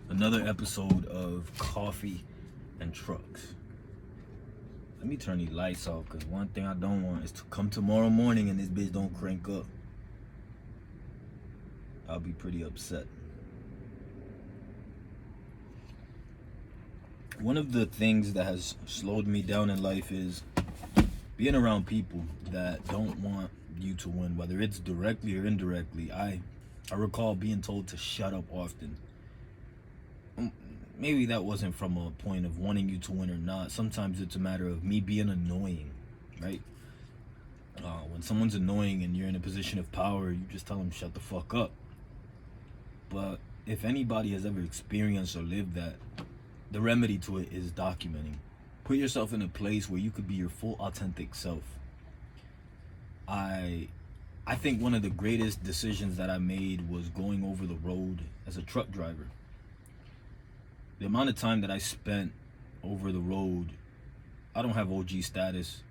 Another episode of Coffee and Trucks. Let me turn these lights off, because one thing I don't want is to come tomorrow morning and this bitch don't crank up. I'll be pretty upset. One of the things that has slowed me down in life is being around people that don't want you to win, whether it's directly or indirectly. I recall being told to shut up often. Maybe that wasn't from a point of wanting you to win or not. Sometimes it's a matter of me being annoying, right? When someone's annoying and you're in a position of power, you just tell them shut the fuck up. But if anybody has ever experienced or lived that, the remedy to it is documenting. Put yourself in a place where you could be your full authentic self. I think one of the greatest decisions that I made was going over the road as a truck driver. The amount of time that I spent over the road, I don't have OG status,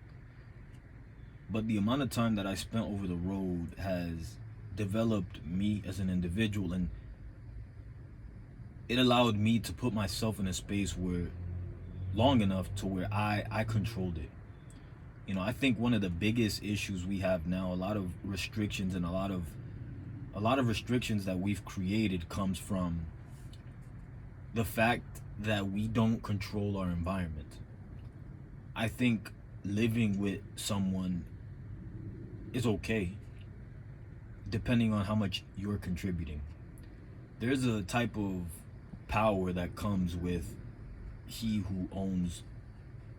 but the amount of time that I spent over the road has developed me as an individual, and it allowed me to put myself in a space where long enough to where I controlled it. You know, I think one of the biggest issues we have now, a lot of restrictions and a lot of restrictions that we've created comes from the fact that we don't control our environment. I think living with someone is okay, depending on how much you're contributing. There's a type of power that comes with he who owns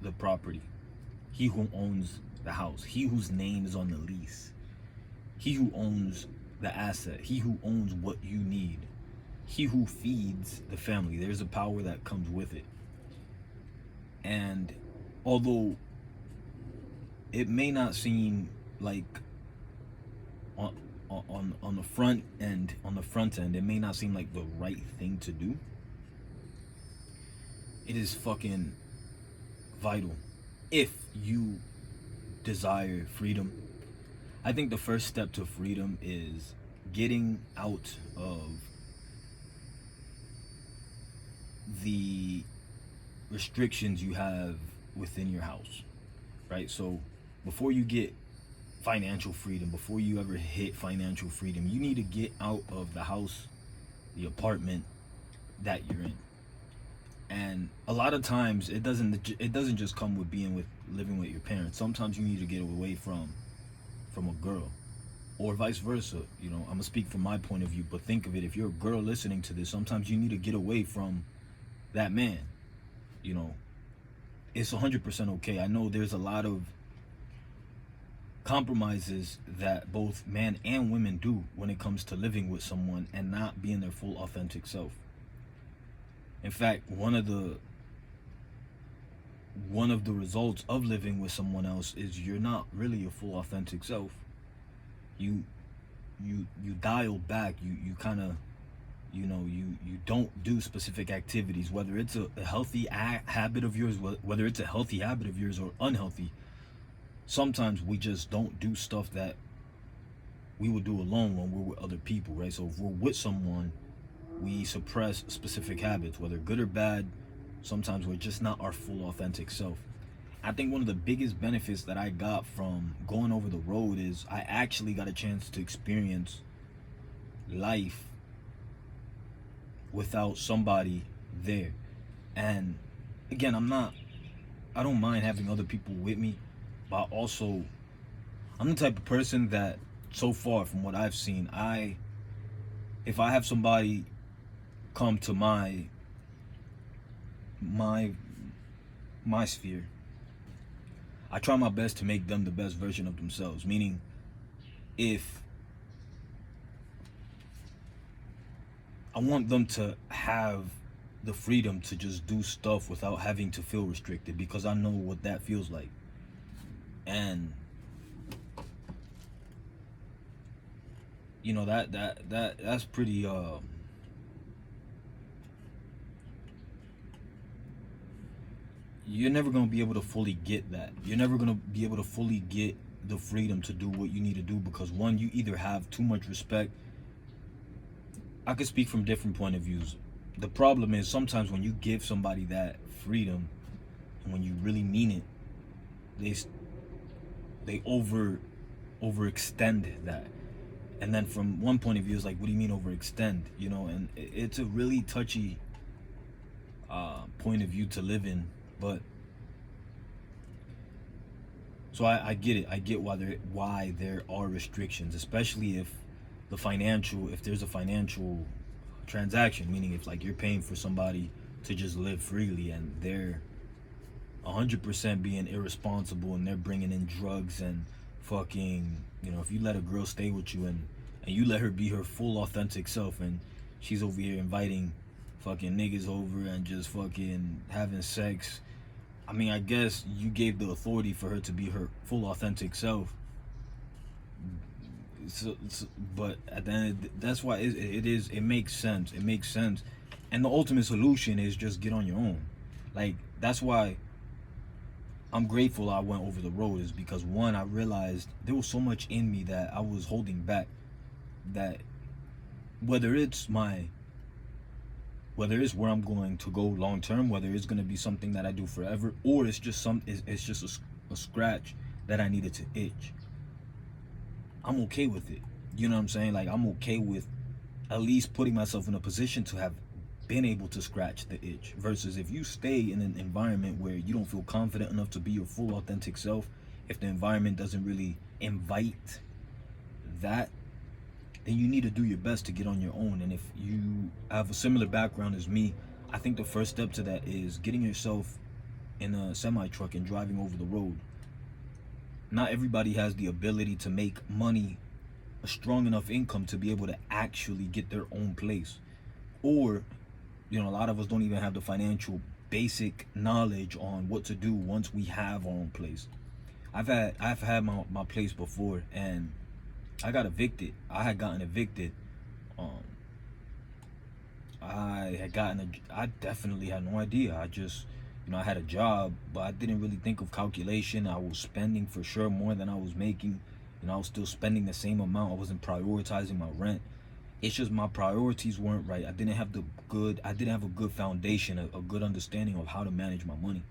the property, he who owns the house, he whose name is on the lease, he who owns the asset, he who owns what you need, he who feeds the family. There's a power that comes with it. And although it may not seem like on the front end, it may not seem like the right thing to do, it is fucking vital if you desire freedom. I think the first step to freedom is getting out of the restrictions you have within your house, right? So before you get financial freedom, before you ever hit financial freedom, you need to get out of the house, the apartment that you're in. And a lot of times it doesn't just come with living with your parents. Sometimes you need to get away from a girl, or vice versa. You know, I'm gonna speak from my point of view, but think of it, if you're a girl listening to this, sometimes you need to get away from that man. You know, it's 100% okay. I know there's a lot of compromises that both men and women do when it comes to living with someone and not being their full authentic self. In fact, one of the results of living with someone else is you're not really your full authentic self. You dial back. You kind of, you know, you don't do specific activities, whether it's a healthy habit of yours, whether it's a healthy habit of yours or unhealthy. Sometimes we just don't do stuff that we would do alone when we're with other people, right? So if we're with someone, we suppress specific habits, whether good or bad. Sometimes we're just not our full authentic self. I think one of the biggest benefits that I got from going over the road is I actually got a chance to experience life without somebody there. And again, I don't mind having other people with me, but also I'm the type of person that, so far from what I've seen, if I have somebody come to my sphere, I try my best to make them the best version of themselves. Meaning, if I want them to have the freedom to just do stuff without having to feel restricted, because I know what that feels like. And you know, that's pretty you're never going to be able to fully get that. You're never going to be able to fully get the freedom to do what you need to do, because one, you either have too much respect. I could speak from different point of views. the problem is sometimes when you give somebody that freedom, and when you really mean it, they overextend that. And then from one point of view, it's like, what do you mean overextend? You know, and it's a really touchy point of view to live in. But so I get it. I get why there are restrictions, especially if if there's a financial transaction, meaning if like you're paying for somebody to just live freely and they're 100% being irresponsible and they're bringing in drugs and fucking, you know, if you let a girl stay with you and you let her be her full authentic self and she's over here inviting fucking niggas over and just fucking having sex, I mean, I guess you gave the authority for her to be her full authentic self. But at the end, that's why it makes sense. It makes sense. And the ultimate solution is just get on your own. Like, that's why I'm grateful I went over the road, is because one, I realized there was so much in me that I was holding back, that whether it's where I'm going to go long term, whether it's going to be something that I do forever, or it's just a scratch that I needed to itch, I'm okay with it. You know what I'm saying? Like, I'm okay with at least putting myself in a position to have been able to scratch the itch, versus if you stay in an environment where you don't feel confident enough to be your full authentic self, if the environment doesn't really invite that, then you need to do your best to get on your own. And if you have a similar background as me, I think the first step to that is getting yourself in a semi truck and driving over the road. Not everybody has the ability to make money, a strong enough income to be able to actually get their own place. Or, you know, a lot of us don't even have the financial basic knowledge on what to do once we have our own place. I've had my place before, and I got evicted. I had gotten evicted. I definitely had no idea. I just, you know, I had a job, but I didn't really think of calculation. I was spending for sure more than I was making. You know, I was still spending the same amount. I wasn't prioritizing my rent. It's just my priorities weren't right. I didn't have a good foundation, a good understanding of how to manage my money.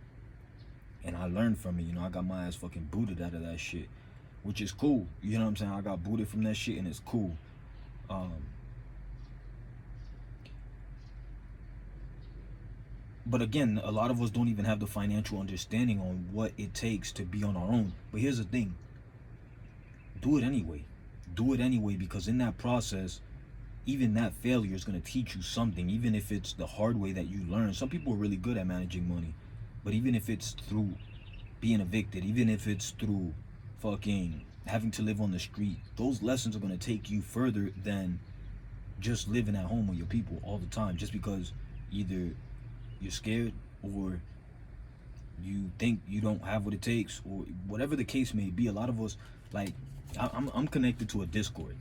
And I learned from it. You know, I got my ass fucking booted out of that shit, which is cool. You know what I'm saying? I got booted from that shit, and it's cool. But again, a lot of us don't even have the financial understanding on what it takes to be on our own. But here's the thing. Do it anyway. Do it anyway, because in that process, even that failure is going to teach you something, even if it's the hard way that you learn. Some people are really good at managing money, but even if it's through being evicted, even if it's through fucking having to live on the street, those lessons are going to take you further than just living at home with your people all the time, just because either you're scared or you think you don't have what it takes, or whatever the case may be. A lot of us, like, I'm connected to a Discord.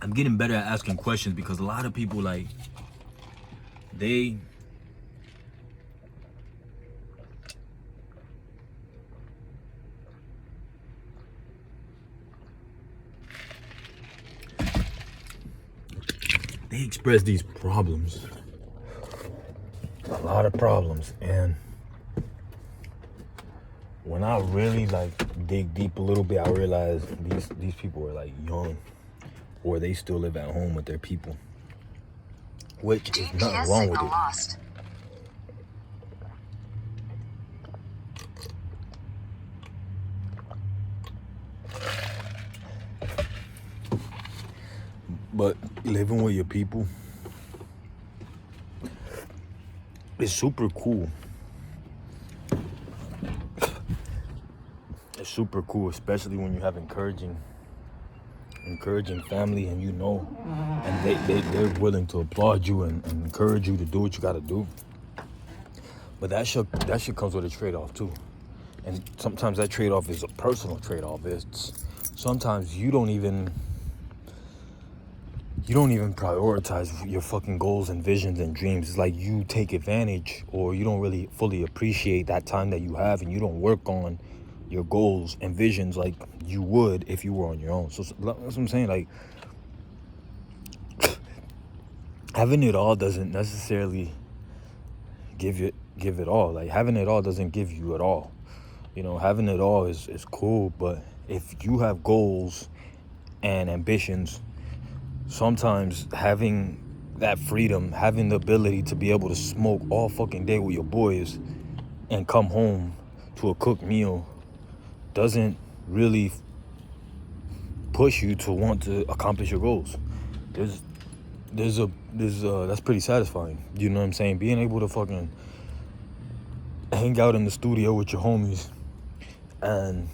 I'm getting better at asking questions, because a lot of people, like, they express these problems, a lot of problems. And when I really like dig deep a little bit, I realize these people are like young, or they still live at home with their people, which is nothing wrong with it. Lost. But living with your people is super cool. It's super cool, especially when you have encouraging family, and you know, and they're willing to applaud you and encourage you to do what you got to do. But that shit comes with a trade-off too. And sometimes that trade-off is a personal trade-off. It's sometimes you don't even prioritize your fucking goals and visions and dreams. It's like you take advantage, or you don't really fully appreciate that time that you have, and you don't work on your goals and visions like you would if you were on your own. So that's what I'm saying. Like, having it all doesn't necessarily give it all. Like, having it all doesn't give you it all. You know, having it all is cool, but if you have goals and ambitions, sometimes having that freedom, having the ability to be able to smoke all fucking day with your boys and come home to a cooked meal doesn't really push you to want to accomplish your goals. That's pretty satisfying. You know what I'm saying? Being able to fucking hang out in the studio with your homies and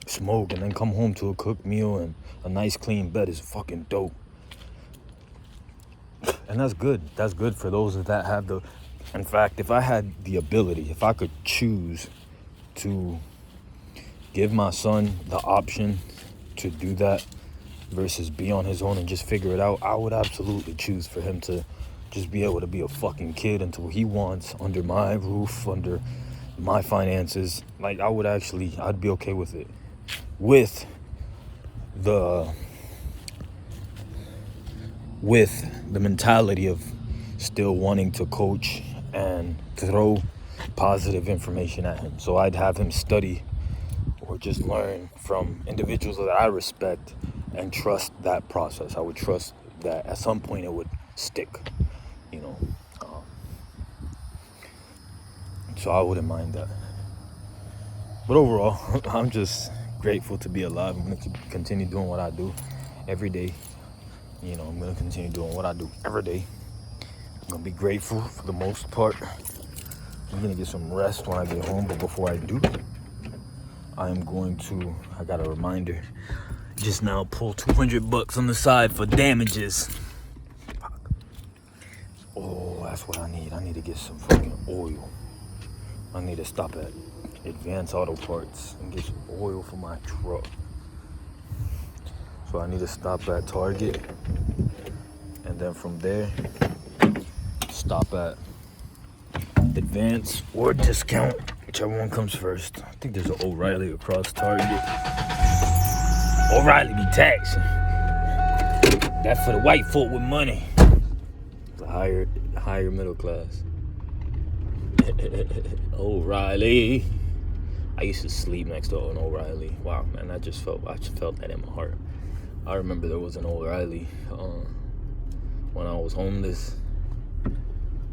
smoke and then come home to a cooked meal and a nice clean bed is fucking dope. And that's good. That's good for those that have the... In fact, if I had the ability, if I could choose to give my son the option to do that versus be on his own and just figure it out, I would absolutely choose for him to just be able to be a fucking kid until he wants, under my roof, under my finances. Like, I'd be okay with it. With the mentality of still wanting to coach and throw positive information at him. So I'd have him study or just learn from individuals that I respect and trust that process. I would trust that at some point it would stick, you know. So I wouldn't mind that. But overall, I'm just grateful to be alive. I'm going to continue doing what I do every day. You know, I'm going to continue doing what I do every day. I'm going to be grateful for the most part. I'm going to get some rest when I get home. But before I do, I got a reminder. Just now pull $200 on the side for damages. Oh, that's what I need. I need to get some fucking oil. I need to stop at Advanced Auto Parts and get some oil for my truck. So I need to stop at Target, and then from there stop at Advance or Discount, whichever one comes first. I think there's an O'Reilly across Target. O'Reilly be taxing. That's for the white folk with money. The higher middle class. O'Reilly. I used to sleep next to an O'Reilly. Wow, man, I just felt that in my heart. I remember there was an O'Reilly when I was homeless.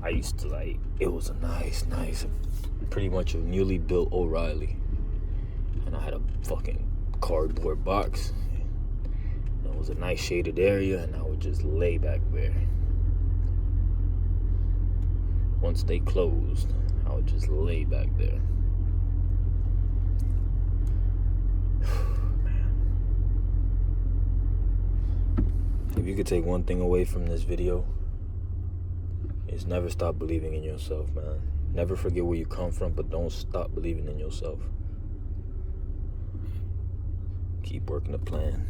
I used to it was a nice, pretty much a newly built O'Reilly. And I had a fucking cardboard box. It was a nice shaded area, and I would just lay back there. Once they closed, I would just lay back there. If you could take one thing away from this video, it's never stop believing in yourself, man. Never forget where you come from, but don't stop believing in yourself. Keep working the plan.